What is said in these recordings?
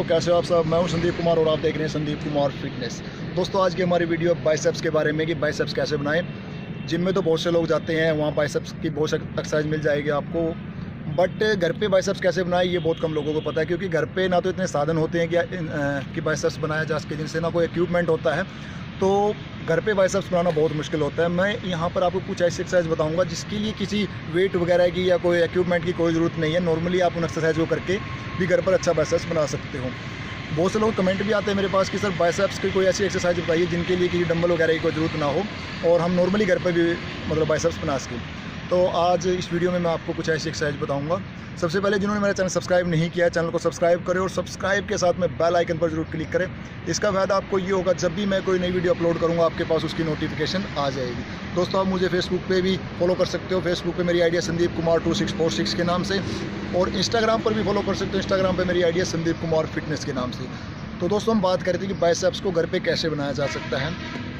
कैसे हो आप सब। मैं हूं संदीप कुमार और आप देख रहे हैं संदीप कुमार फिटनेस। दोस्तों आज की हमारी वीडियो बाइसेप्स के बारे में कि बाइसेप्स कैसे बनाएं। जिम में तो बहुत से लोग जाते हैं, वहाँ बाइसेप्स की बहुत सारी एक्सरसाइज मिल जाएगी आपको, बट घर पे बाइसेप्स कैसे बनाएं ये बहुत कम लोगों को पता है, क्योंकि घर पे ना तो इतने साधन होते हैं कि बाइसेप्स बनाया जा सके, जिनसे ना कोई इक्विपमेंट होता है, तो घर पे बाइसेप्स बनाना बहुत मुश्किल होता है। मैं यहाँ पर आपको कुछ ऐसी एक्सरसाइज बताऊंगा जिसके लिए किसी वेट वगैरह की या कोई इक्विपमेंट की कोई ज़रूरत नहीं है। नॉर्मली आप उन एक्सरसाइज को करके भी घर पर अच्छा बाइसेप्स बना सकते हो। बहुत से लोग कमेंट भी आते हैं मेरे पास कि सर बाइसेप्स की कोई ऐसी एक्सरसाइज बताइए जिनके लिए किसी डंबल वगैरह की कोई ज़रूरत ना हो और हम नॉर्मली घर पर भी मतलब बाइसेप्स बना सकें। तो आज इस वीडियो में मैं आपको कुछ ऐसी एक्सरसाइज बताऊंगा। सबसे पहले जिन्होंने मेरा चैनल सब्सक्राइब नहीं किया है, चैनल को सब्सक्राइब करें और सब्सक्राइब के साथ में बेल आइकन पर जरूर क्लिक करें। इसका फ़ायदा आपको ये होगा, जब भी मैं कोई नई वीडियो अपलोड करूंगा आपके पास उसकी नोटिफिकेशन आ जाएगी। दोस्तों आप मुझे फेसबुक पे भी फॉलो कर सकते हो। फेसबुक पे मेरी आईडी है संदीप कुमार 2646 के नाम से, और इंस्टाग्राम पर भी फॉलो कर सकते हो। इंस्टाग्राम पर मेरी आईडी है संदीप कुमार फिटनेस के नाम से। तो दोस्तों हम बात कर रहे थे कि बाइसेप्स को घर पे कैसे बनाया जा सकता है।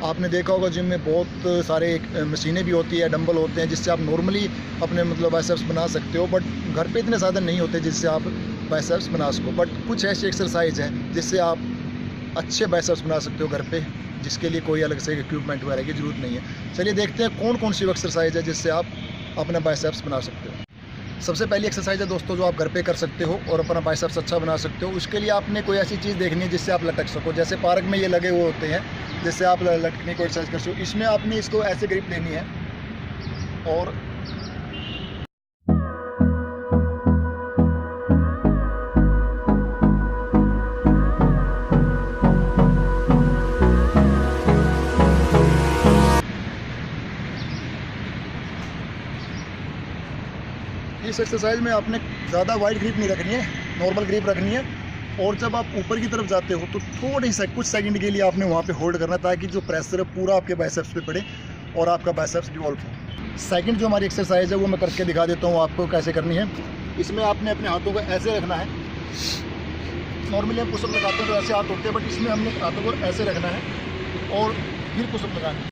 आपने देखा होगा जिम में बहुत सारे मशीनें भी होती है, डंबल होते हैं, जिससे आप नॉर्मली अपने मतलब बाइसेप्स बना सकते हो, बट घर पे इतने साधन नहीं होते जिससे आप बाइसेप्स बना सको। बट कुछ ऐसी एक्सरसाइज है जिससे आप अच्छे बाइसेप्स बना सकते हो घर पे, जिसके लिए कोई अलग से इक्विपमेंट वगैरह की ज़रूरत नहीं है। चलिए देखते हैं कौन कौन सी एक्सरसाइज है जिससे आप अपना बाइसेप्स बना सकते हो। सबसे पहली एक्सरसाइज है दोस्तों जो आप घर पे कर सकते हो और अपना बाइसेप्स अच्छा बना सकते हो। उसके लिए आपने कोई ऐसी चीज़ देखनी है जिससे आप लटक सको। जैसे पार्क में ये लगे हुए होते हैं जिससे आप लटकने की एक्सरसाइज कर सको। इसमें आपने इसको ऐसे ग्रिप लेनी है और इस एक्सरसाइज में आपने ज़्यादा वाइड ग्रिप नहीं रखनी है, नॉर्मल ग्रिप रखनी है। और जब आप ऊपर की तरफ जाते हो तो थोड़ी सा कुछ सेकंड के लिए आपने वहाँ पे होल्ड करना, ताकि जो प्रेशर है पूरा आपके बाइसेप्स पे पड़े और आपका बाइसेप्स डिवॉल्व हो। सेकंड जो हमारी एक्सरसाइज है वो मैं करके दिखा देता हूँ आपको कैसे करनी है। इसमें आपने अपने हाथों को ऐसे रखना है। नॉर्मली हम पुशअप लगाते हैं तो ऐसे हाथ होते हैं, बट इसमें हमने हाथों को ऐसे रखना है और फिर पुशअप लगाना है।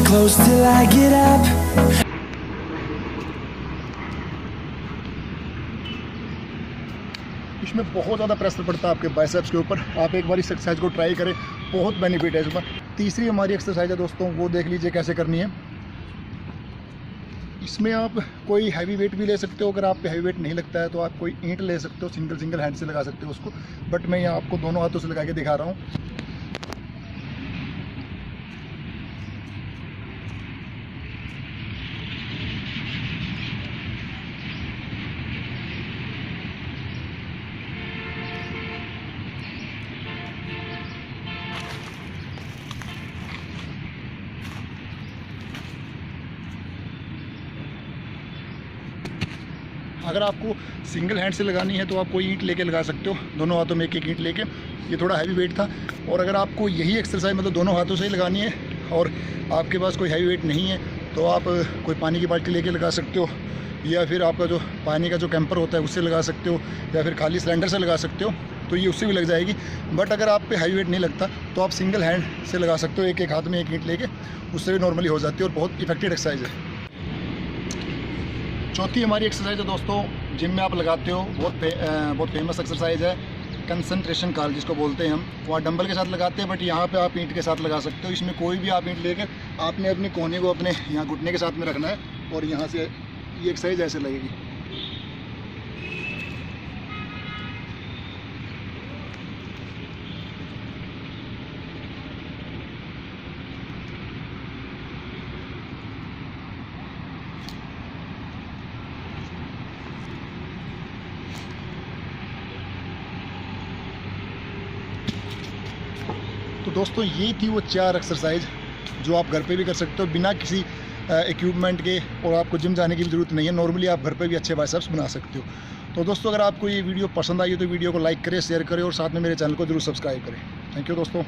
Close till I get up. इसमें बहुत ज़्यादा प्रेशर पड़ता है आपके बाइसेप्स के ऊपर। आप एक बार इस एक्सरसाइज को ट्राई करें, बहुत बेनिफिट है इसमें। तीसरी हमारी एक्सरसाइज है दोस्तों, वो देख लीजिए कैसे करनी है। इसमें आप कोई हैवी वेट भी ले सकते हो। अगर आप पे हैवी वेट नहीं लगता है तो आप कोई ईंट ले सकते हो, सिंगल हैंड से लगा सकते हो उसको, बट मैं यहाँ आपको दोनों हाथों से लगा के दिखा रहा हूँ। अगर आपको सिंगल हैंड से लगानी है तो आप कोई ईंट लेके लगा सकते हो, दोनों हाथों में एक एक ईंट लेके। ये थोड़ा हैवी वेट था। और अगर आपको यही एक्सरसाइज मतलब दोनों हाथों से ही लगानी है और आपके पास कोई हैवी वेट नहीं है तो आप कोई पानी की बाल्टी लेके लगा सकते हो, या फिर आपका जो पानी का जो कैंपर होता है उससे लगा सकते हो, या फिर खाली सिलेंडर से लगा सकते हो, तो ये उससे भी लग जाएगी। बट अगर आप पे हैवी वेट नहीं लगता तो आप सिंगल हैंड से लगा सकते हो, एक एक हाथ में एक ईंट लेके, उससे भी नॉर्मली हो जाती है और बहुत इफेक्टिव एक्सरसाइज है। चौथी हमारी एक्सरसाइज है दोस्तों, जिम में आप लगाते हो, बहुत फेमस एक्सरसाइज है, कंसंट्रेशन कॉल जिसको बोलते हैं हम। वहाँ डंबल के साथ लगाते हैं, बट यहाँ पे आप ईंट के साथ लगा सकते हो। इसमें कोई भी आप ईंट लेकर आपने अपने कोने को अपने यहाँ घुटने के साथ में रखना है और यहाँ से ये एक्सरसाइज ऐसे लगेगी। तो दोस्तों ये थी वो 4 एक्सरसाइज जो आप घर पे भी कर सकते हो बिना किसी इक्विपमेंट के, और आपको जिम जाने की भी ज़रूरत नहीं है। नॉर्मली आप घर पे भी अच्छे बाइसेप्स बना सकते हो। तो दोस्तों अगर आपको ये वीडियो पसंद आई है तो वीडियो को लाइक करें, शेयर करें और साथ में मेरे चैनल को जरूर सब्सक्राइब करें। थैंक यू दोस्तों।